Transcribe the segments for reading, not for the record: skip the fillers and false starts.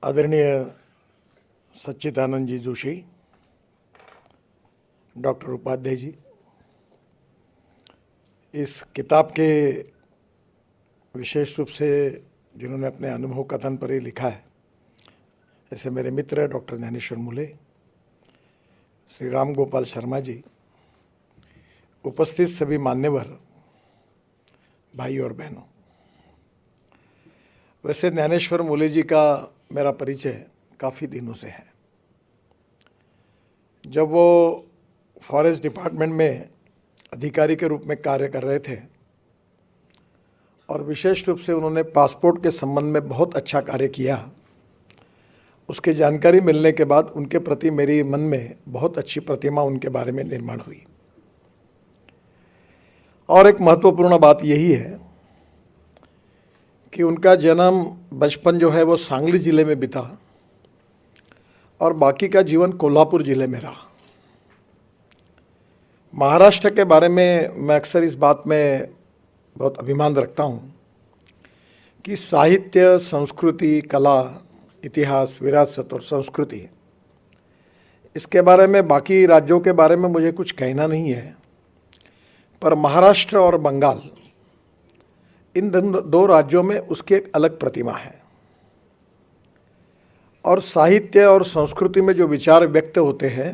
आदरणीय सच्चिदानंद जी जोशी, डॉक्टर उपाध्याय जी, इस किताब के विशेष रूप से जिन्होंने अपने अनुभव कथन पर ही लिखा है, ऐसे मेरे मित्र डॉक्टर ज्ञानेश्वर मूले, श्री राम गोपाल शर्मा जी, उपस्थित सभी मान्यवर भाई और बहनों। वैसे ज्ञानेश्वर मूले जी का मेरा परिचय काफ़ी दिनों से है। जब वो फॉरेस्ट डिपार्टमेंट में अधिकारी के रूप में कार्य कर रहे थे और विशेष रूप से उन्होंने पासपोर्ट के संबंध में बहुत अच्छा कार्य किया, उसकी जानकारी मिलने के बाद उनके प्रति मेरी मन में बहुत अच्छी प्रतिमा उनके बारे में निर्माण हुई। और एक महत्वपूर्ण बात यही है कि उनका जन्म बचपन जो है वो सांगली ज़िले में बीता और बाकी का जीवन कोल्हापुर ज़िले में रहा। महाराष्ट्र के बारे में मैं अक्सर इस बात में बहुत अभिमान रखता हूँ कि साहित्य, संस्कृति, कला, इतिहास, विरासत और संस्कृति, इसके बारे में बाकी राज्यों के बारे में मुझे कुछ कहना नहीं है, पर महाराष्ट्र और बंगाल, इन दो राज्यों में उसकी एक अलग प्रतिमा है। और साहित्य और संस्कृति में जो विचार व्यक्त होते हैं,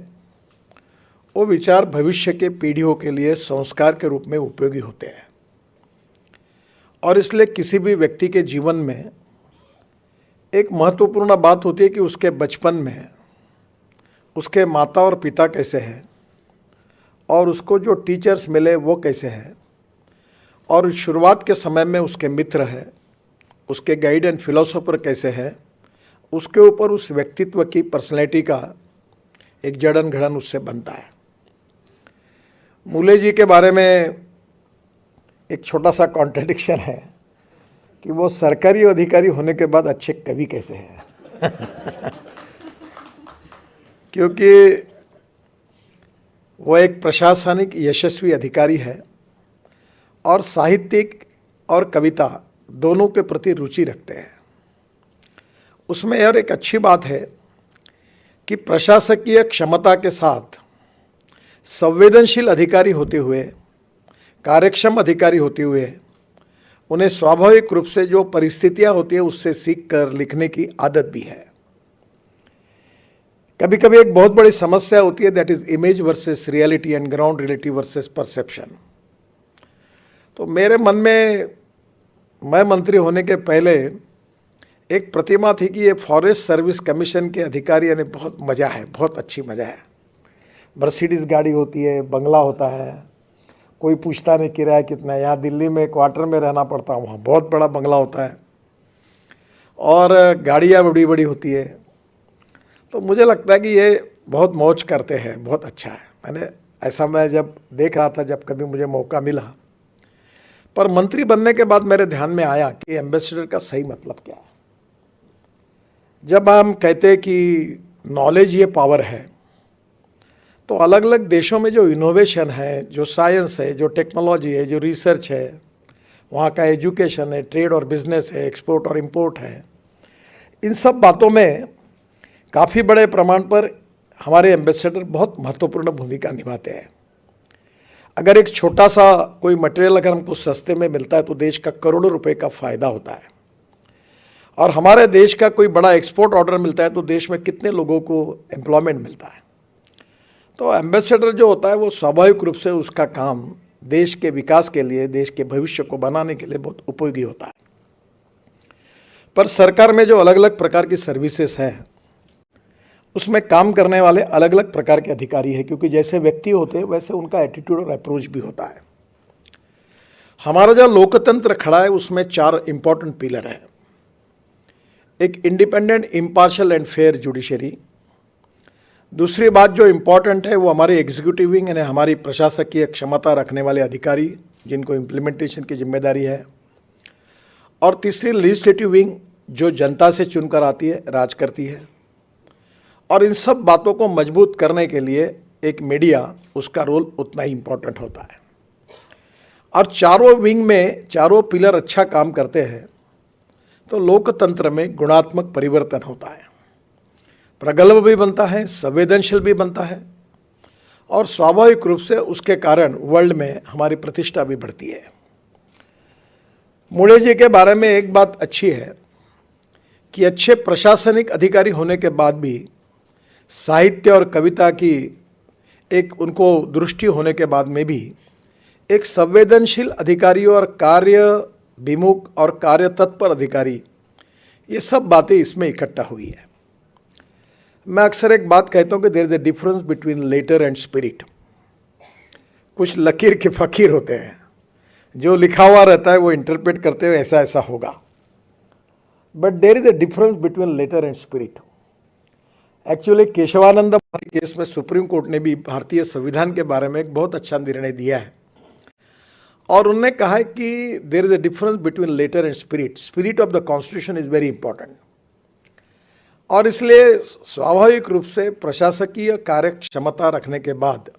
वो विचार भविष्य के पीढ़ियों के लिए संस्कार के रूप में उपयोगी होते हैं। और इसलिए किसी भी व्यक्ति के जीवन में एक महत्वपूर्ण बात होती है कि उसके बचपन में उसके माता और पिता कैसे हैं और उसको जो टीचर्स मिले वो कैसे हैं, और शुरुआत के समय में उसके मित्र हैं, उसके गाइड एंड फिलोसोफर कैसे हैं, उसके ऊपर उस व्यक्तित्व की पर्सनैलिटी का एक जड़न घड़न उससे बनता है। मूले जी के बारे में एक छोटा सा कॉन्ट्रडिक्शन है कि वो सरकारी अधिकारी होने के बाद अच्छे कवि कैसे हैं क्योंकि वो एक प्रशासनिक यशस्वी अधिकारी है और साहित्यिक और कविता दोनों के प्रति रुचि रखते हैं। उसमें और एक अच्छी बात है कि प्रशासकीय क्षमता के साथ संवेदनशील अधिकारी होते हुए, कार्यक्षम अधिकारी होते हुए, उन्हें स्वाभाविक रूप से जो परिस्थितियां होती है उससे सीख कर लिखने की आदत भी है। कभी कभी एक बहुत बड़ी समस्या होती है, that is image versus reality and ground reality versus perception. तो मेरे मन में, मैं मंत्री होने के पहले एक प्रतिमा थी कि ये फॉरेस्ट सर्विस कमीशन के अधिकारी, यानी बहुत मज़ा है, बहुत अच्छी मज़ा है। मर्सिडीज़ गाड़ी होती है, बंगला होता है, कोई पूछता नहीं किराया कितना है। यहाँ दिल्ली में क्वार्टर में रहना पड़ता, वहाँ बहुत बड़ा बंगला होता है और गाड़ियाँ बड़ी बड़ी होती है। तो मुझे लगता है कि ये बहुत मौज करते हैं, बहुत अच्छा है। मैंने ऐसा मैं जब देख रहा था, जब कभी मुझे मौका मिला, पर मंत्री बनने के बाद मेरे ध्यान में आया कि एम्बेसडर का सही मतलब क्या है। जब हम कहते हैं कि नॉलेज ये पावर है, तो अलग अलग देशों में जो इनोवेशन है, जो साइंस है, जो टेक्नोलॉजी है, जो रिसर्च है, वहाँ का एजुकेशन है, ट्रेड और बिजनेस है, एक्सपोर्ट और इंपोर्ट है, इन सब बातों में काफ़ी बड़े प्रमाण पर हमारे एम्बेसडर बहुत महत्वपूर्ण भूमिका निभाते हैं। अगर एक छोटा सा कोई मटेरियल अगर हमको सस्ते में मिलता है तो देश का करोड़ों रुपए का फ़ायदा होता है, और हमारे देश का कोई बड़ा एक्सपोर्ट ऑर्डर मिलता है तो देश में कितने लोगों को एम्प्लॉयमेंट मिलता है। तो एम्बेसडर जो होता है वो स्वाभाविक रूप से उसका काम देश के विकास के लिए, देश के भविष्य को बनाने के लिए बहुत उपयोगी होता है। पर सरकार में जो अलग अलग प्रकार की सर्विसेज हैं, उसमें काम करने वाले अलग अलग प्रकार के अधिकारी हैं, क्योंकि जैसे व्यक्ति होते हैं वैसे उनका एटीट्यूड और अप्रोच भी होता है। हमारा जो लोकतंत्र खड़ा है उसमें 4 इंपॉर्टेंट पिलर हैं। एक independent, impartial and fair judiciary. दूसरी बात जो इम्पॉर्टेंट है वो हमारी एग्जीक्यूटिव विंग, यानी हमारी प्रशासकीय क्षमता रखने वाले अधिकारी जिनको इम्प्लीमेंटेशन की जिम्मेदारी है। और तीसरी लेजिस्लेटिव विंग जो जनता से चुनकर आती है, राज करती है। और इन सब बातों को मजबूत करने के लिए एक मीडिया, उसका रोल उतना ही इम्पोर्टेंट होता है। और चारों विंग में चारों पिलर अच्छा काम करते हैं तो लोकतंत्र में गुणात्मक परिवर्तन होता है, प्रगल्भ भी बनता है, संवेदनशील भी बनता है और स्वाभाविक रूप से उसके कारण वर्ल्ड में हमारी प्रतिष्ठा भी बढ़ती है। मुड़े जी के बारे में एक बात अच्छी है कि अच्छे प्रशासनिक अधिकारी होने के बाद भी साहित्य और कविता की एक उनको दृष्टि होने के बाद में भी एक संवेदनशील अधिकारी और कार्य विमुख और कार्य तत्पर अधिकारी, ये सब बातें इसमें इकट्ठा हुई है। मैं अक्सर एक बात कहता हूं कि there is a difference between letter and spirit. कुछ लकीर के फकीर होते हैं, जो लिखा हुआ रहता है वो इंटरप्रेट करते हुए ऐसा ऐसा होगा, but there is a difference between letter and spirit. Actually Keshavananda case में सुप्रीम कोर्ट ने भी भारतीय संविधान के बारे में एक बहुत अच्छा निर्णय दिया है और उन्होंने कहा है कि there is a difference between letter and spirit. Spirit of the constitution is very important और इसलिए स्वाभाविक रूप से प्रशासकीय कार्य क्षमता रखने के बाद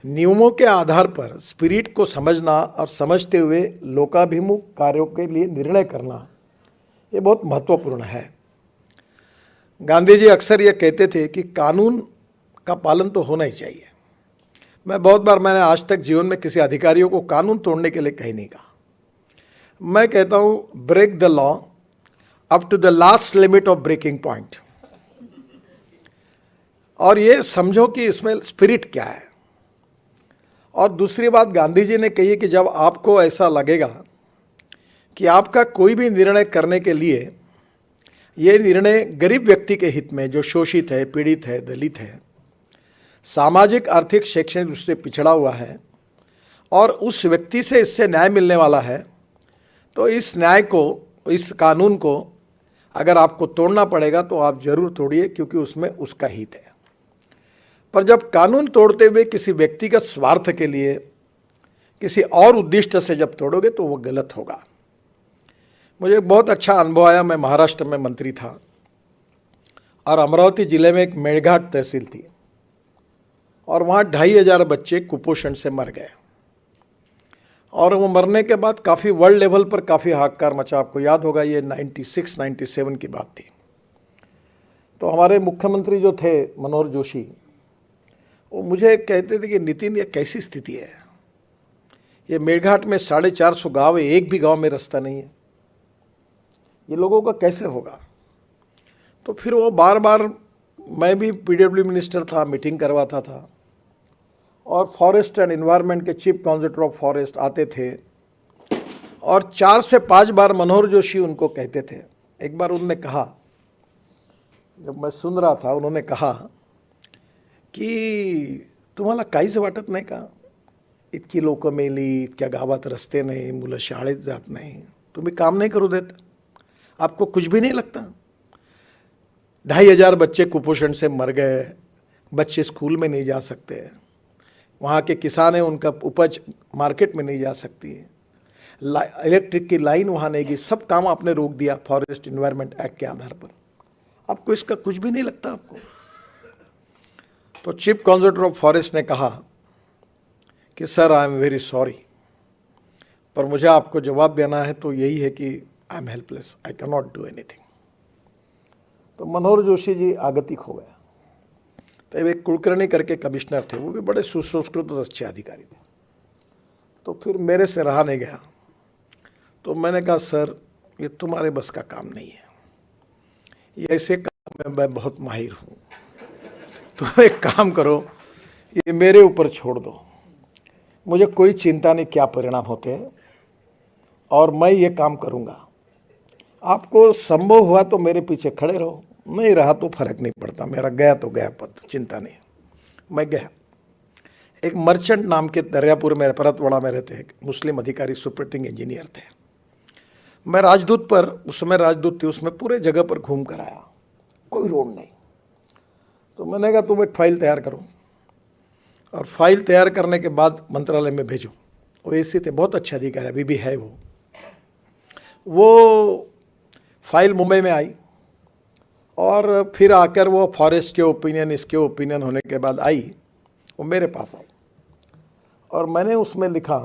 नियमों के आधार पर स्पिरिट को समझना और समझते हुए लोकाभिमुख कार्यों के लिए निर्णय करना, ये बहुत महत्वपूर्ण है। गांधी जी अक्सर ये कहते थे कि कानून का पालन तो होना ही चाहिए। मैंने आज तक जीवन में किसी अधिकारियों को कानून तोड़ने के लिए कहीं नहीं कहा। मैं कहता हूं break the law up to the last limit of breaking point, और ये समझो कि इसमें स्पिरिट क्या है। और दूसरी बात गांधी जी ने कही है कि जब आपको ऐसा लगेगा कि आपका कोई भी निर्णय करने के लिए ये निर्णय गरीब व्यक्ति के हित में, जो शोषित है, पीड़ित है, दलित है, सामाजिक आर्थिक शैक्षणिक रूप से पिछड़ा हुआ है और उस व्यक्ति से इससे न्याय मिलने वाला है, तो इस न्याय को, इस कानून को अगर आपको तोड़ना पड़ेगा तो आप जरूर तोड़िए, क्योंकि उसमें उसका हित है। पर जब कानून तोड़ते हुए किसी व्यक्तिगत स्वार्थ के लिए, किसी और उद्देश्य से जब तोड़ोगे तो वो गलत होगा। मुझे एक बहुत अच्छा अनुभव आया। मैं महाराष्ट्र में मंत्री था और अमरावती जिले में एक मेड़घाट तहसील थी और वहाँ 2500 बच्चे कुपोषण से मर गए और वो मरने के बाद काफ़ी वर्ल्ड लेवल पर काफ़ी हाहाकार मचा। आपको याद होगा, ये 96-97 की बात थी। तो हमारे मुख्यमंत्री जो थे मनोहर जोशी, वो मुझे कहते थे कि नितिन, ये कैसी स्थिति है, ये मेड़घाट में 450 गाँव है, एक भी गाँव में रास्ता नहीं है, ये लोगों का कैसे होगा। तो फिर वो बार बार, मैं भी पीडब्ल्यू मिनिस्टर था, मीटिंग करवाता था और फॉरेस्ट एंड एनवायरनमेंट के चीफ कॉन्जर्वेटर ऑफ फॉरेस्ट आते थे और 4 से 5 बार मनोहर जोशी उनको कहते थे। एक बार उन्होंने कहा, जब मैं सुन रहा था, उन्होंने कहा की तुम्हाला काहीच वाटत नाही का, इतकी लोक मेली, इतक्या गावात रस्ते नाही, मुलं शाळेत जात नाही, तुम्ही काम नहीं करू देत, आपको कुछ भी नहीं लगता। 2500 बच्चे कुपोषण से मर गए, बच्चे स्कूल में नहीं जा सकते, वहाँ के किसान हैं, उनका उपज मार्केट में नहीं जा सकती है, इलेक्ट्रिक की लाइन वहाँ नहीं गई, सब काम आपने रोक दिया फॉरेस्ट एनवायरनमेंट एक्ट के आधार पर, आपको इसका कुछ भी नहीं लगता आपको। तो चीफ कॉन्जर्वेटर ऑफ फॉरेस्ट ने कहा कि sir, I am very sorry, पर मुझे आपको जवाब देना है तो यही है कि I am helpless, I can not do anything. तो मनोहर जोशी जी आगतिक हो गया। तो एक कुलकर्णी करके कमिश्नर थे, वो भी बड़े सुसंस्कृत और अच्छे अधिकारी थे। तो फिर मेरे से रहा नहीं गया, तो मैंने कहा सर, ये तुम्हारे बस का काम नहीं है, ये ऐसे काम में मैं बहुत माहिर हूँ, तो एक काम करो, ये मेरे ऊपर छोड़ दो, मुझे कोई चिंता नहीं क्या परिणाम होते हैं और मैं ये काम करूँगा, आपको संभव हुआ तो मेरे पीछे खड़े रहो, नहीं रहा तो फर्क नहीं पड़ता, मेरा गया तो गया पद, चिंता नहीं। मैं गया। एक मर्चेंट नाम के दरियापुर में, परतवाड़ा में रहते हैं, मुस्लिम अधिकारी, सुपरिटेंडिंग इंजीनियर थे। मैं राजदूत पर, उस समय राजदूत थी, उसमें पूरे जगह पर घूम कर आया, कोई रोड नहीं। तो मैंने कहा तुम एक फाइल तैयार करो और फाइल तैयार करने के बाद मंत्रालय में भेजो। वो ऐसे थे, बहुत अच्छे अधिकारी, अभी भी है वो फाइल मुंबई में आई और फिर आकर वो फॉरेस्ट के ओपिनियन, इसके ओपिनियन होने के बाद आई, वो मेरे पास आई और मैंने उसमें लिखा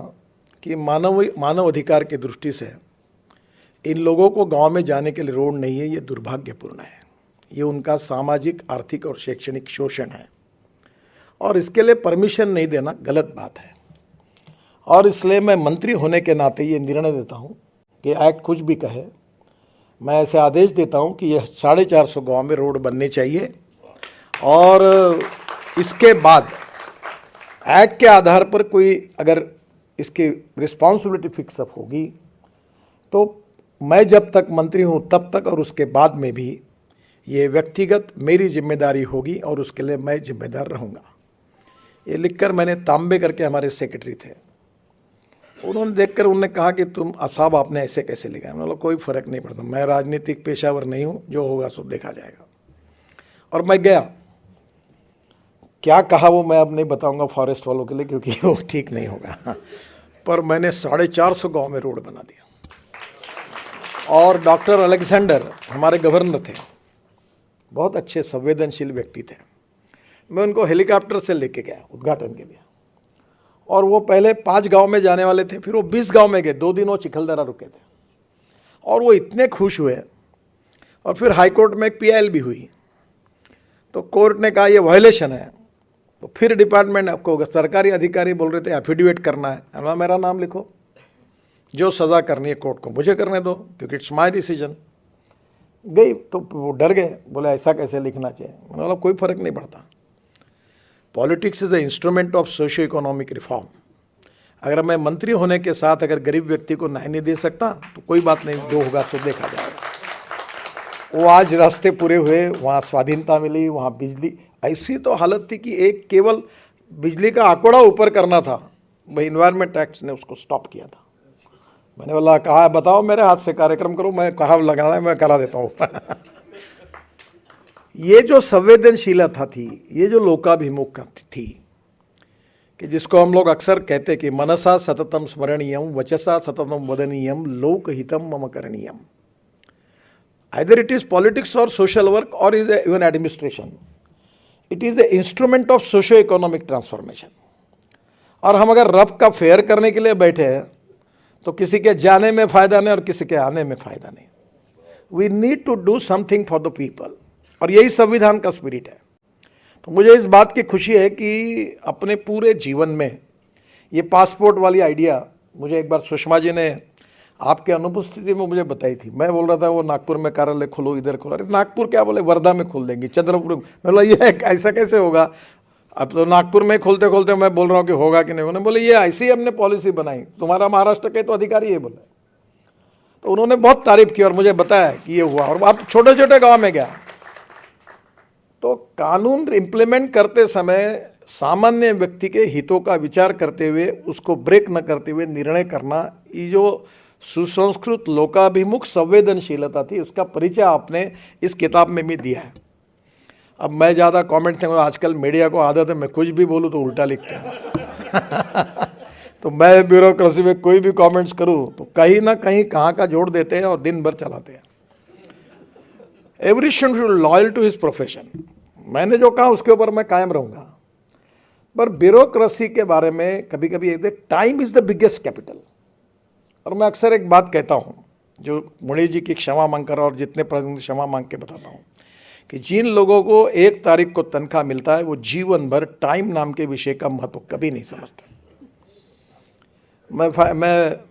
कि मानव अधिकार की दृष्टि से इन लोगों को गांव में जाने के लिए रोड नहीं है, ये दुर्भाग्यपूर्ण है। ये उनका सामाजिक, आर्थिक और शैक्षणिक शोषण है और इसके लिए परमिशन नहीं देना गलत बात है। और इसलिए मैं मंत्री होने के नाते ये निर्णय देता हूँ कि एक्ट कुछ भी कहे, मैं ऐसे आदेश देता हूँ कि यह 450 गाँव में रोड बनने चाहिए और इसके बाद एक्ट के आधार पर कोई अगर इसकी रिस्पॉन्सिबिलिटी फिक्सअप होगी तो मैं जब तक मंत्री हूँ तब तक और उसके बाद में भी ये व्यक्तिगत मेरी जिम्मेदारी होगी और उसके लिए मैं जिम्मेदार रहूँगा। ये लिखकर मैंने तांबे करके, हमारे सेक्रेटरी थे, उन्होंने देखकर उन्होंने कहा कि तुम साहब आपने ऐसे कैसे लिखा है। मैंने बोला कोई फ़र्क नहीं पड़ता, मैं राजनीतिक पेशावर नहीं हूँ, जो होगा सो देखा जाएगा। और मैं गया, क्या कहा वो मैं अब नहीं बताऊंगा फॉरेस्ट वालों के लिए क्योंकि वो ठीक नहीं होगा, पर मैंने 450 गांव में रोड बना दिया। और डॉक्टर अलेक्जेंडर हमारे गवर्नर थे, बहुत अच्छे संवेदनशील व्यक्ति थे। मैं उनको हेलीकॉप्टर से लेके गया उद्घाटन के लिए और वो पहले 5 गांव में जाने वाले थे, फिर वो 20 गांव में गए। 2 दिन वो चिखलदरा रुके थे और वो इतने खुश हुए। और फिर हाईकोर्ट में एक PIL भी हुई, तो कोर्ट ने कहा ये वायलेशन है। तो फिर डिपार्टमेंट, आपको सरकारी अधिकारी बोल रहे थे एफिडेविट करना है, मेरा नाम लिखो, जो सज़ा करनी है कोर्ट को मुझे करने दो क्योंकि इट्स माई डिसीजन। गई तो वो डर गए, बोले ऐसा कैसे लिखना चाहिए। मैंने बोला कोई फ़र्क नहीं पड़ता, politics is the instrument of socio economic reform. अगर मैं मंत्री होने के साथ अगर गरीब व्यक्ति को न्याय नहीं दे सकता तो कोई बात नहीं, जो होगा सो देखा जाएगा। वो आज रास्ते पूरे हुए, वहाँ स्वाधीनता मिली, वहाँ बिजली, ऐसी तो हालत थी कि एक केवल बिजली का आंकड़ा ऊपर करना था, वही इन्वायरमेंट टैक्स ने उसको स्टॉप किया था। मैंने बोला कहा बताओ मेरे हाथ से कार्यक्रम करो, मैं कहा लगाना है मैं करा देता हूँ। ये जो संवेदनशीलता थी, ये जो लोकाभिमुख थी, कि जिसको हम लोग अक्सर कहते कि मनसा सततम स्मरणीयम वचसा सततम वदनीयम लोकहितम मम करणीयम। आइदर इट इज पॉलिटिक्स और सोशल वर्क और is even administration, it is the instrument of socio economic transformation. और हम अगर रब का फेयर करने के लिए बैठे हैं तो किसी के जाने में फ़ायदा नहीं और किसी के आने में फ़ायदा नहीं। We need to do something for the people, और यही संविधान का स्पिरिट है। तो मुझे इस बात की खुशी है कि अपने पूरे जीवन में ये पासपोर्ट वाली आइडिया मुझे एक बार सुषमा जी ने आपके अनुपस्थिति में मुझे बताई थी। मैं बोल रहा था वो नागपुर में कार्यालय खोलो, इधर खोलो। अरे नागपुर क्या, बोले वर्धा में खोल देंगे, चंद्रपुर में। मैं बोला ये ऐसा कैसे होगा, अब तो नागपुर में खोलते खोलते मैं बोल रहा हूँ कि होगा कि नहीं। उन्होंने बोले ये ऐसी ही हमने पॉलिसी बनाई, तुम्हारा महाराष्ट्र के तो अधिकारी ये बोले। तो उन्होंने बहुत तारीफ की और मुझे बताया कि ये हुआ। और आप छोटे छोटे गाँव में गया तो कानून इम्प्लीमेंट करते समय सामान्य व्यक्ति के हितों का विचार करते हुए, उसको ब्रेक न करते हुए निर्णय करना, ये जो सुसंस्कृत लोकाभिमुख संवेदनशीलता थी, उसका परिचय आपने इस किताब में भी दिया है। अब मैं ज़्यादा कमेंट थे, आजकल मीडिया को आदत है मैं कुछ भी बोलूँ तो उल्टा लिखते हैं। तो मैं ब्यूरोक्रेसी में कोई भी कमेंट्स करूँ तो कहीं ना कहीं कहाँ का जोड़ देते हैं और दिन भर चलाते हैं। Every should loyal to his profession. मैंने जो कहा उसके ऊपर मैं कायम रहूँगा। पर ब्यूरोक्रेसी के बारे में कभी कभी time is the biggest capital. और मैं अक्सर एक बात कहता हूँ, जो मुनि जी की क्षमा मांगकर और जितने प्रतिनिधि क्षमा मांग के बताता हूँ, कि जिन लोगों को 1 तारीख को तनख्वाह मिलता है वो जीवन भर टाइम नाम के विषय का महत्व कभी नहीं समझते। मैं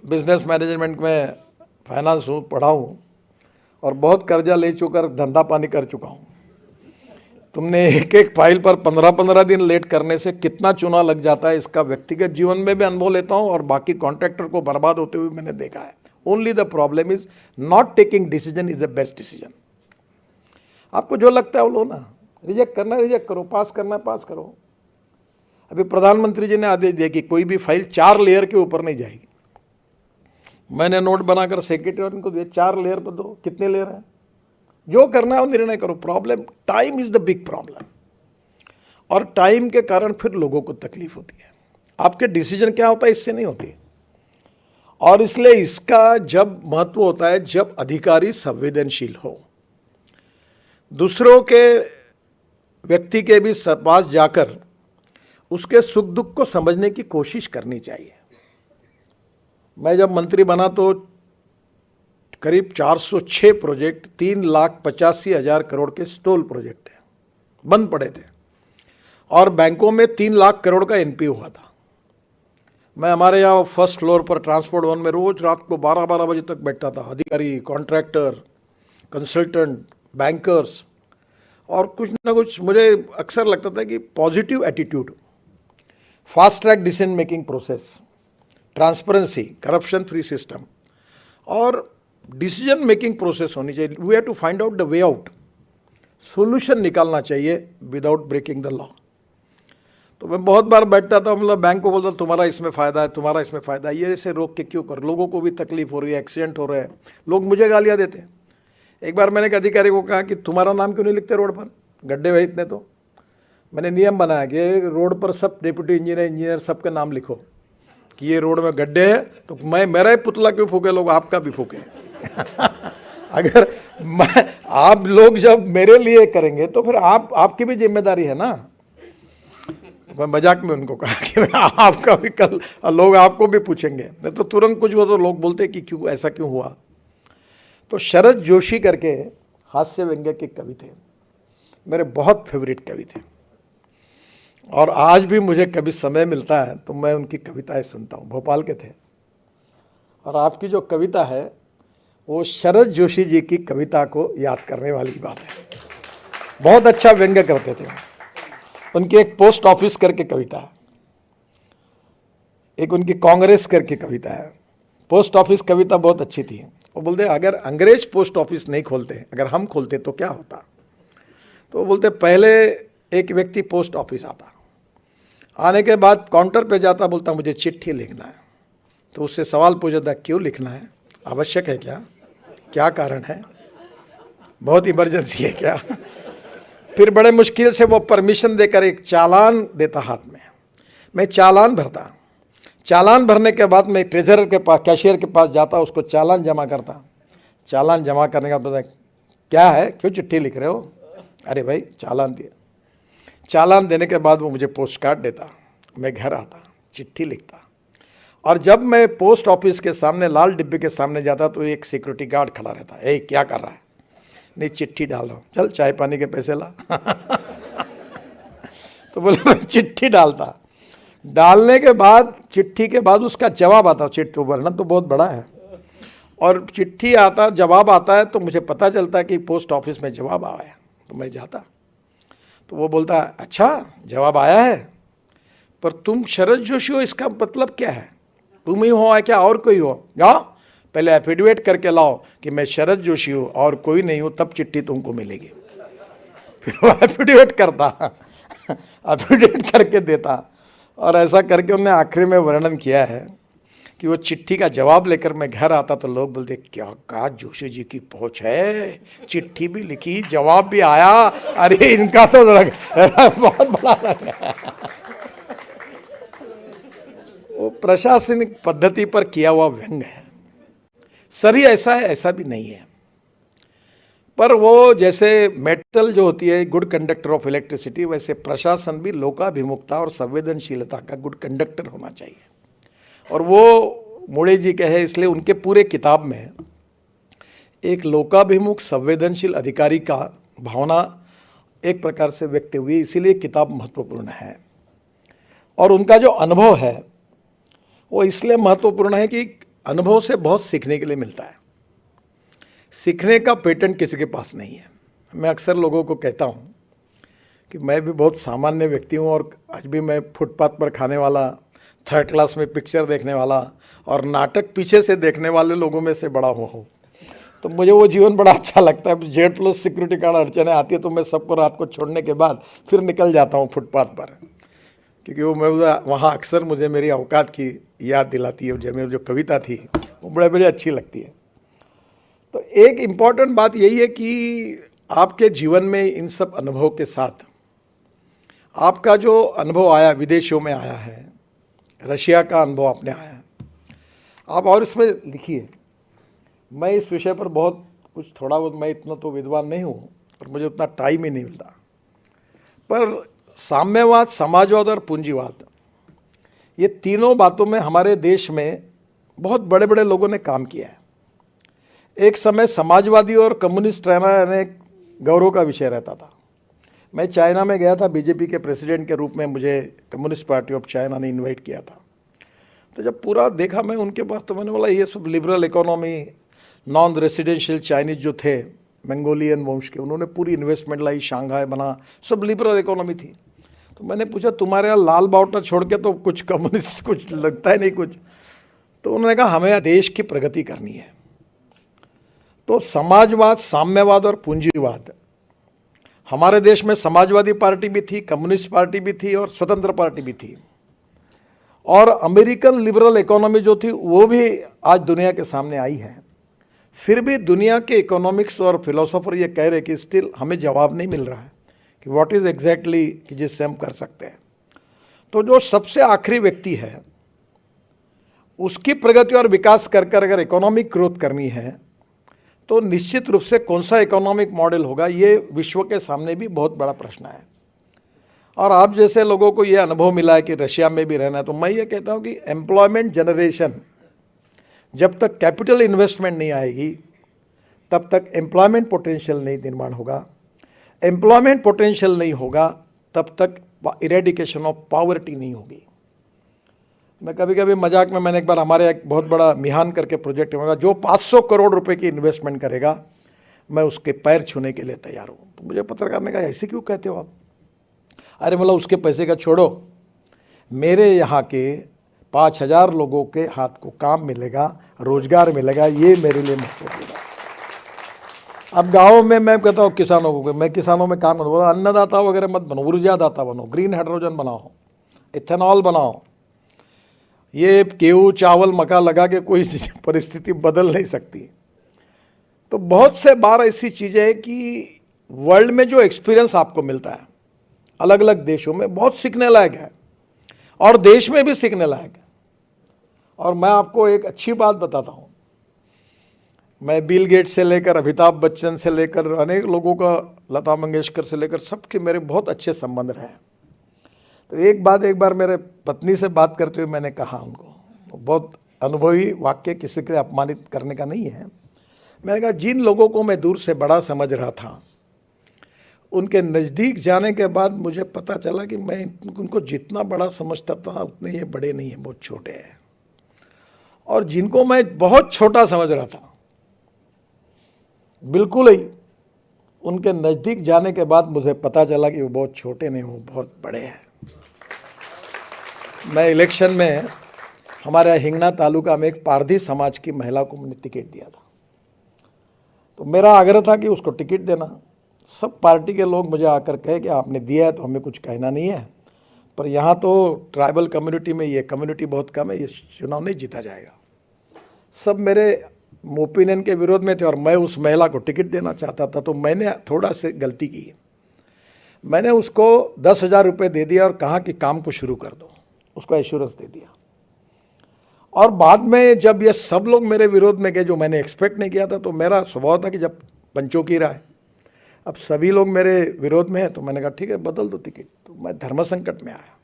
बिजनेस मैनेजमेंट में फाइनेंस हूँ, पढ़ा हूँ और बहुत कर्जा ले चुकर धंधा पानी कर चुका हूँ। तुमने एक एक फाइल पर 15-15 दिन लेट करने से कितना चूना लग जाता है, इसका व्यक्तिगत जीवन में भी अनुभव लेता हूँ और बाकी कॉन्ट्रैक्टर को बर्बाद होते हुए मैंने देखा है। Only the problem is not taking decision is the best decision. आपको जो लगता है वो लो ना, रिजेक्ट करना रिजेक्ट करो, पास करना पास करो। अभी प्रधानमंत्री जी ने आदेश दिया कि कोई भी फाइल 4 लेयर के ऊपर नहीं जाएगी। मैंने नोट बनाकर सेक्रेटरी को दिया, 4 लेयर पर दो, कितने लेयर हैं, जो करना है वो निर्णय करो। Problem time is the big problem, और टाइम के कारण फिर लोगों को तकलीफ होती है। आपके डिसीजन क्या होता है इससे नहीं होती। और इसलिए इसका जब महत्व होता है जब अधिकारी संवेदनशील हो, दूसरों के व्यक्ति के भी पास जाकर उसके सुख दुख को समझने की कोशिश करनी चाहिए। मैं जब मंत्री बना तो करीब 406 प्रोजेक्ट 3,85,000 करोड़ के स्टॉल प्रोजेक्ट हैं, बंद पड़े थे। और बैंकों में 3 लाख करोड़ का एनपीए हुआ था। मैं हमारे यहाँ फर्स्ट फ्लोर पर ट्रांसपोर्ट वन में रोज रात को 12-12 बजे तक बैठता था। अधिकारी, कॉन्ट्रैक्टर, कंसल्टेंट, बैंकर्स, और कुछ ना कुछ मुझे अक्सर लगता था कि positive attitude, fast track decision making process, transparency, corruption free system और डिसीजन मेकिंग प्रोसेस होनी चाहिए। We have to find out the way out, solution निकालना चाहिए विदाउट ब्रेकिंग द लॉ। तो मैं बहुत बार बैठता था, मतलब बैंक को बोलता तुम्हारा इसमें फ़ायदा है, तुम्हारा इसमें फ़ायदा है, ये ऐसे रोक के क्यों कर, लोगों को भी तकलीफ हो रही है, एक्सीडेंट हो रहे हैं, लोग मुझे गालियाँ देते हैं। एक बार मैंने एक अधिकारी को कहा कि तुम्हारा नाम क्यों नहीं लिखते रोड पर, गड्ढे भाई इतने तो। मैंने नियम बनाया कि रोड पर सब डेप्यूटी इंजीनियर सबके नाम लिखो कि ये रोड में गड्ढे है, तो मैं मेरा ही पुतला क्यों फूके, लोग आपका भी फूके। अगर मैं आप लोग जब मेरे लिए करेंगे तो फिर आपकी भी जिम्मेदारी है ना। मैं मजाक में उनको कहा कि आपका भी कल लोग आपको भी पूछेंगे, नहीं तो तुरंत कुछ हुआ तो लोग बोलते कि क्यों ऐसा क्यों हुआ। तो शरद जोशी करके हास्य व्यंग्य के कवि थे, मेरे बहुत फेवरेट कवि थे, और आज भी मुझे कभी समय मिलता है तो मैं उनकी कविताएं सुनता हूँ। भोपाल के थे। और आपकी जो कविता है वो शरद जोशी जी की कविता को याद करने वाली बात है। बहुत अच्छा व्यंग्य करते थे। उनकी एक पोस्ट ऑफिस करके कविता है, एक उनकी कांग्रेस करके कविता है। पोस्ट ऑफिस कविता बहुत अच्छी थी। वो बोलते अगर अंग्रेज पोस्ट ऑफिस नहीं खोलते, अगर हम खोलते तो क्या होता। तो वो बोलते पहले एक व्यक्ति पोस्ट ऑफिस आता, आने के बाद काउंटर पे जाता, बोलता मुझे चिट्ठी लिखना है। तो उससे सवाल पूछा था क्यों लिखना है, आवश्यक है क्या, क्या कारण है, बहुत इमरजेंसी है क्या। फिर बड़े मुश्किल से वो परमिशन देकर एक चालान देता हाथ में, मैं चालान भरता। चालान भरने के बाद मैं ट्रेजरर के पास, कैशियर के पास जाता, उसको चालान जमा करता। चालान जमा करने का बाद क्या है, क्यों चिट्ठी लिख रहे हो, अरे भाई चालान दिया। चालान देने के बाद वो मुझे पोस्ट कार्ड देता, मैं घर आता, चिट्ठी लिखता। और जब मैं पोस्ट ऑफिस के सामने लाल डिब्बे के सामने जाता तो एक सिक्योरिटी गार्ड खड़ा रहता, ए क्या कर रहा है, नहीं चिट्ठी डाल रहा हूँ, चल चाय पानी के पैसे ला। तो बोले मैं चिट्ठी डालता। डालने के बाद, चिट्ठी के बाद उसका जवाब आता, चिट्ठी वर्णन तो बहुत बड़ा है, और चिट्ठी आता, जवाब आता है, तो मुझे पता चलता है कि पोस्ट ऑफिस में जवाब आया है। तो मैं जाता, तो वो बोलता अच्छा जवाब आया है, पर तुम शरद जोशी हो, इसका मतलब क्या है, तुम ही हो क्या और कोई हो, जाओ पहले एफिडेविट करके लाओ कि मैं शरद जोशी हूँ और कोई नहीं हूँ, तब चिट्ठी तुमको मिलेगी। फिर वो एफिडेविट करता, एफिडेविट करके देता। और ऐसा करके उन्होंने आखिरी में वर्णन किया है कि वो चिट्ठी का जवाब लेकर मैं घर आता तो लोग बोलते क्या कहा जोशी जी की पहुंच है, चिट्ठी भी लिखी, जवाब भी आया, अरे इनका तो बहुत बड़ा लग है। वो प्रशासनिक पद्धति पर किया हुआ व्यंग्य है। सभी ऐसा है, ऐसा भी नहीं है, पर वो जैसे मेटल जो होती है गुड कंडक्टर ऑफ इलेक्ट्रिसिटी, वैसे प्रशासन भी लोकाभिमुखता और संवेदनशीलता का गुड कंडक्टर होना चाहिए। और वो मोड़े जी कहे, इसलिए उनके पूरे किताब में एक लोकाभिमुख संवेदनशील अधिकारी का भावना एक प्रकार से व्यक्त हुई, इसीलिए किताब महत्वपूर्ण है। और उनका जो अनुभव है वो इसलिए महत्वपूर्ण है कि अनुभव से बहुत सीखने के लिए मिलता है। सीखने का पेटेंट किसी के पास नहीं है। मैं अक्सर लोगों को कहता हूँ कि मैं भी बहुत सामान्य व्यक्ति हूँ, और आज भी मैं फुटपाथ पर खाने वाला, थर्ड क्लास में पिक्चर देखने वाला और नाटक पीछे से देखने वाले लोगों में से बड़ा हुआ हूँ। तो मुझे वो जीवन बड़ा अच्छा लगता है। जेड प्लस सिक्योरिटी गार्ड अड़चने आती है तो मैं सबको रात को छोड़ने के बाद फिर निकल जाता हूँ फुटपाथ पर, क्योंकि वो मैं वहाँ अक्सर मुझे मेरी औकात की याद दिलाती है। मेरी जो कविता थी वो बड़े अच्छी लगती है। तो एक इम्पॉर्टेंट बात यही है कि आपके जीवन में इन सब अनुभव के साथ आपका जो अनुभव आया, विदेशों में आया है, रशिया का अनुभव आपने आया, आप और इसमें लिखिए। मैं इस विषय पर बहुत कुछ, थोड़ा बहुत, मैं इतना तो विद्वान नहीं हूँ, पर मुझे उतना टाइम ही नहीं मिलता। पर साम्यवाद, समाजवाद और पूंजीवाद, ये तीनों बातों में हमारे देश में बहुत बड़े बड़े लोगों ने काम किया है। एक समय समाजवादी और कम्युनिस्ट रहना यानी गौरव का विषय रहता था। मैं चाइना में गया था, बीजेपी के प्रेसिडेंट के रूप में मुझे कम्युनिस्ट पार्टी ऑफ चाइना ने इनवाइट किया था। तो जब पूरा देखा मैं उनके पास, तो मैंने बोला ये सब liberal economy, non residential Chinese जो थे मंगोलियन वंश के, उन्होंने पूरी इन्वेस्टमेंट लाई, शंघाई बना, सब लिबरल इकोनॉमी थी। तो मैंने पूछा तुम्हारे यहाँ लाल बावटा छोड़ के तो कुछ कम्युनिस्ट कुछ लगता है नहीं कुछ। तो उन्होंने कहा हमें देश की प्रगति करनी है। तो समाजवाद, साम्यवाद और पूंजीवाद, हमारे देश में समाजवादी पार्टी भी थी, कम्युनिस्ट पार्टी भी थी और स्वतंत्र पार्टी भी थी। और अमेरिकन लिबरल इकोनॉमी जो थी वो भी आज दुनिया के सामने आई है। फिर भी दुनिया के इकोनॉमिक्स और फिलोसोफर ये कह रहे कि स्टिल हमें जवाब नहीं मिल रहा है कि व्हाट इज एग्जैक्टली कि जिससे हम कर सकते हैं। तो जो सबसे आखिरी व्यक्ति है उसकी प्रगति और विकास कर कर अगर इकोनॉमिक ग्रोथ करनी है तो निश्चित रूप से कौन सा इकोनॉमिक मॉडल होगा, ये विश्व के सामने भी बहुत बड़ा प्रश्न है। और आप जैसे लोगों को ये अनुभव मिला है कि रशिया में भी रहना है, तो मैं ये कहता हूँ कि एम्प्लॉयमेंट जनरेशन, जब तक कैपिटल इन्वेस्टमेंट नहीं आएगी तब तक एम्प्लॉयमेंट पोटेंशियल नहीं निर्माण होगा। एम्प्लॉयमेंट पोटेंशियल नहीं होगा तब तक इरेडिकेशन ऑफ पॉवर्टी नहीं होगी। मैं कभी कभी मजाक में, मैंने एक बार हमारे एक बहुत बड़ा मिहान करके प्रोजेक्ट होगा, जो 500 करोड़ रुपए की इन्वेस्टमेंट करेगा मैं उसके पैर छूने के लिए तैयार हूँ। तो मुझे पत्रकार ने कहा ऐसे क्यों कहते हो आप? अरे मतलब उसके पैसे का छोड़ो, मेरे यहाँ के 5000 लोगों के हाथ को काम मिलेगा, रोजगार मिलेगा, ये मेरे लिए महत्वपूर्ण है। अब गाँव में मैं कहता हूँ किसानों को, मैं किसानों में काम करूँ, अन्नदाता वगैरह मत बनो, ऊर्जादाता बनो, ग्रीन हाइड्रोजन बनाओ, इथेनॉल बनाओ। ये गेहूँ चावल मक्का लगा के कोई परिस्थिति बदल नहीं सकती। तो बहुत से बार ऐसी चीज़ें हैं कि वर्ल्ड में जो एक्सपीरियंस आपको मिलता है अलग अलग देशों में, बहुत सीखने लायक है और देश में भी सीखने लायक है। और मैं आपको एक अच्छी बात बताता हूँ, मैं बिल गेट से लेकर अमिताभ बच्चन से लेकर अनेक लोगों का, लता मंगेशकर से लेकर सबके मेरे बहुत अच्छे संबंध रहे। तो एक बार मेरे पत्नी से बात करते हुए मैंने कहा उनको, बहुत अनुभवी वाक्य, किसी के अपमानित करने का नहीं है, मैंने कहा जिन लोगों को मैं दूर से बड़ा समझ रहा था उनके नज़दीक जाने के बाद मुझे पता चला कि मैं उनको जितना बड़ा समझता था उतने ये बड़े नहीं हैं, बहुत छोटे हैं। और जिनको मैं बहुत छोटा समझ रहा था बिल्कुल ही, उनके नज़दीक जाने के बाद मुझे पता चला कि वो बहुत छोटे नहीं, वो बहुत बड़े हैं। मैं इलेक्शन में हमारे हिंगना तालुका में एक पारधी समाज की महिला को मैंने टिकट दिया था। तो मेरा आग्रह था कि उसको टिकट देना। सब पार्टी के लोग मुझे आकर कहे कि आपने दिया है तो हमें कुछ कहना नहीं है, पर यहाँ तो ट्राइबल कम्युनिटी में ये कम्युनिटी बहुत कम है, ये चुनाव नहीं जीता जाएगा। सब मेरे ओपिनियन के विरोध में थे और मैं उस महिला को टिकट देना चाहता था। तो मैंने थोड़ा सी गलती की, मैंने उसको 10,000 रुपये दे दिया और कहा कि काम को शुरू कर दो, उसको एश्योरेंस दे दिया। और बाद में जब ये सब लोग मेरे विरोध में गए, जो मैंने एक्सपेक्ट नहीं किया था, तो मेरा स्वभाव था कि जब पंचों की राय, अब सभी लोग मेरे विरोध में हैं, तो मैंने कहा ठीक है बदल दो टिकट। तो मैं धर्म संकट में आया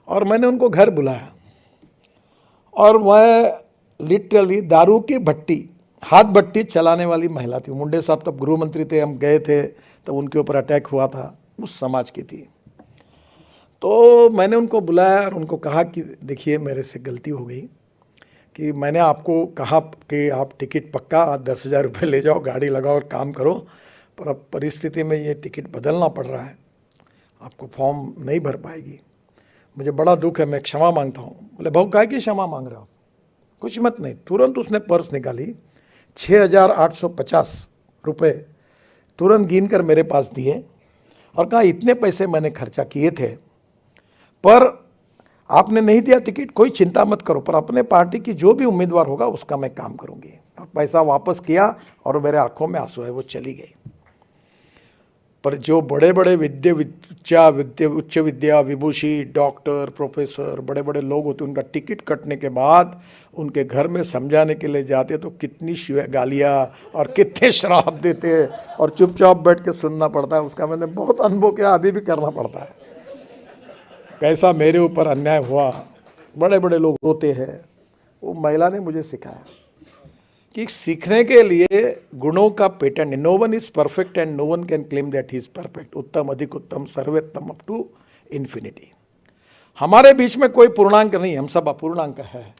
और मैंने उनको घर बुलाया और वह लिटरली दारू की भट्टी, हाथ भट्टी चलाने वाली महिला थी। मुंडे साहब तब गृह मंत्री थे, हम गए थे तब उनके ऊपर अटैक हुआ था, उस समाज की थी। तो मैंने उनको बुलाया और उनको कहा कि देखिए मेरे से गलती हो गई कि मैंने आपको कहा कि आप टिकट पक्का 10,000 रुपये ले जाओ, गाड़ी लगाओ और काम करो, पर अब परिस्थिति में ये टिकट बदलना पड़ रहा है, आपको फॉर्म नहीं भर पाएगी, मुझे बड़ा दुख है, मैं क्षमा मांगता हूँ। बोले भाऊ काहे की क्षमा मांग रहा हो? कुछ मत नहीं। तुरंत उसने पर्स निकाली, 6,850 रुपये तुरंत गिन कर मेरे पास दिए और कहा इतने पैसे मैंने खर्चा किए थे, पर आपने नहीं दिया टिकट, कोई चिंता मत करो, पर अपने पार्टी की जो भी उम्मीदवार होगा उसका मैं काम करूंगी। और पैसा वापस किया और मेरे आंखों में आंसू है, वो चली गई। पर जो बड़े बड़े उच्च विद्या विभूषी, डॉक्टर, प्रोफेसर, बड़े बड़े लोग होते, उनका टिकट कटने के बाद उनके घर में समझाने के लिए जाते तो कितनी गालियाँ और कितने श्राप देते और चुपचाप बैठ के सुनना पड़ता है। उसका मैंने बहुत अनुभव किया, अभी भी करना पड़ता है। कैसा मेरे ऊपर अन्याय हुआ, बड़े बड़े लोग होते हैं, वो महिला ने मुझे सिखाया। कि सीखने के लिए गुणों का patent, no one is perfect and no one can claim that he is perfect, उत्तम अधिक उत्तम सर्वोत्तम अप टू इन्फिनिटी। हमारे बीच में कोई पूर्णांक नहीं, हम सब अपूर्णांक है।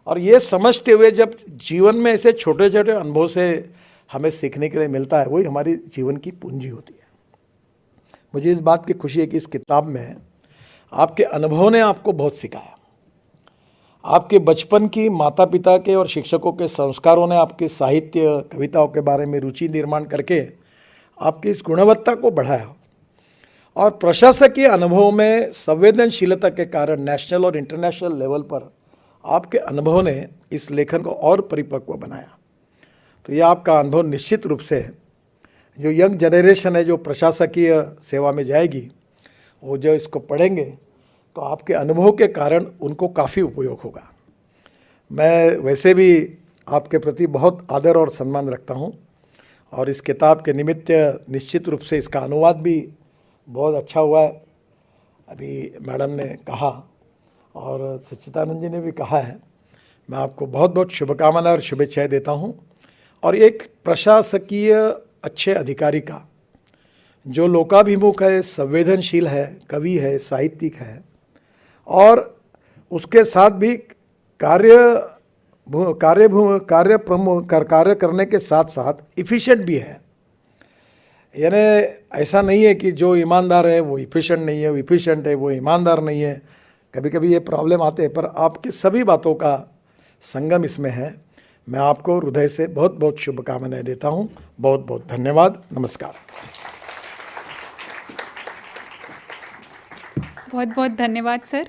और ये समझते हुए जब जीवन में ऐसे छोटे छोटे अनुभव से हमें सीखने के लिए मिलता है, वही हमारी जीवन की पूंजी होती है। मुझे इस बात की खुशी है कि इस किताब में आपके अनुभव ने आपको बहुत सिखाया। आपके बचपन की माता पिता के और शिक्षकों के संस्कारों ने आपके साहित्य कविताओं के बारे में रुचि निर्माण करके आपकी इस गुणवत्ता को बढ़ाया। और प्रशासकीय अनुभव में संवेदनशीलता के कारण नेशनल और इंटरनेशनल लेवल पर आपके अनुभव ने इस लेखन को और परिपक्व बनाया। तो यह आपका अनुभव निश्चित रूप से जो यंग जनरेशन है जो प्रशासकीय सेवा में जाएगी, वो जो इसको पढ़ेंगे तो आपके अनुभव के कारण उनको काफ़ी उपयोग होगा। मैं वैसे भी आपके प्रति बहुत आदर और सम्मान रखता हूँ और इस किताब के निमित्त निश्चित रूप से इसका अनुवाद भी बहुत अच्छा हुआ है, अभी मैडम ने कहा और सच्चिदानंद जी ने भी कहा है। मैं आपको बहुत बहुत शुभकामनाएं और शुभेच्छाएं देता हूँ। और एक प्रशासकीय अच्छे अधिकारी का जो लोकाभिमुख है, संवेदनशील है, कवि है, साहित्यिक है और उसके साथ भी कार्य करने के साथ साथ इफ़िशिएंट भी है। यानी ऐसा नहीं है कि जो ईमानदार है वो इफ़िशिएंट नहीं है, वो इफ़िशिएंट है वो ईमानदार नहीं है। कभी कभी ये प्रॉब्लम आते हैं, पर आपकी सभी बातों का संगम इसमें है। मैं आपको हृदय से बहुत बहुत शुभकामनाएं देता हूँ। बहुत बहुत धन्यवाद। नमस्कार। बहुत बहुत धन्यवाद सर।